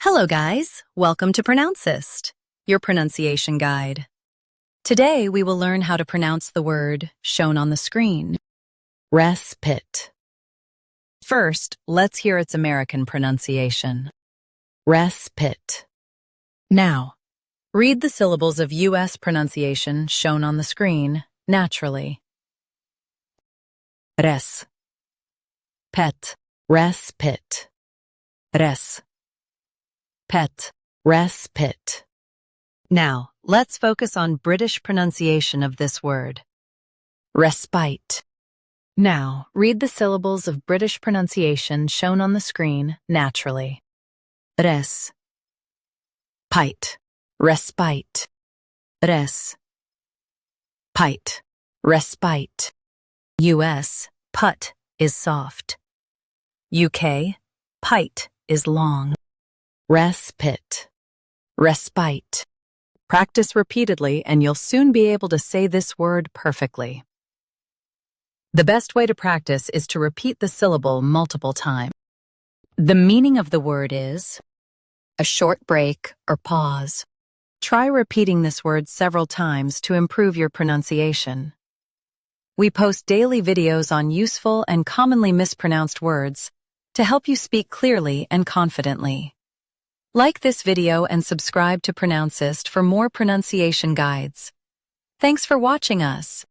Hello guys, welcome to Pronouncist, your pronunciation guide. Today we will learn how to pronounce the word shown on the screen, respite. First, let's hear its American pronunciation, respite. Now, read the syllables of U.S. pronunciation shown on the screen naturally. Res, pet, respite, res. Pet, respite. Now, let's focus on British pronunciation of this word. Respite. Now, read the syllables of British pronunciation shown on the screen naturally. Res. Pite. Respite. Res. Pite. Respite. U.S. Put is soft. UK. Pite is long. Respite. Respite. Practice repeatedly and you'll soon be able to say this word perfectly. The best way to practice is to repeat the syllable multiple times. The meaning of the word is a short break or pause. Try repeating this word several times to improve your pronunciation. We post daily videos on useful and commonly mispronounced words to help you speak clearly and confidently. Like this video and subscribe to Pronouncist for more pronunciation guides. Thanks for watching us.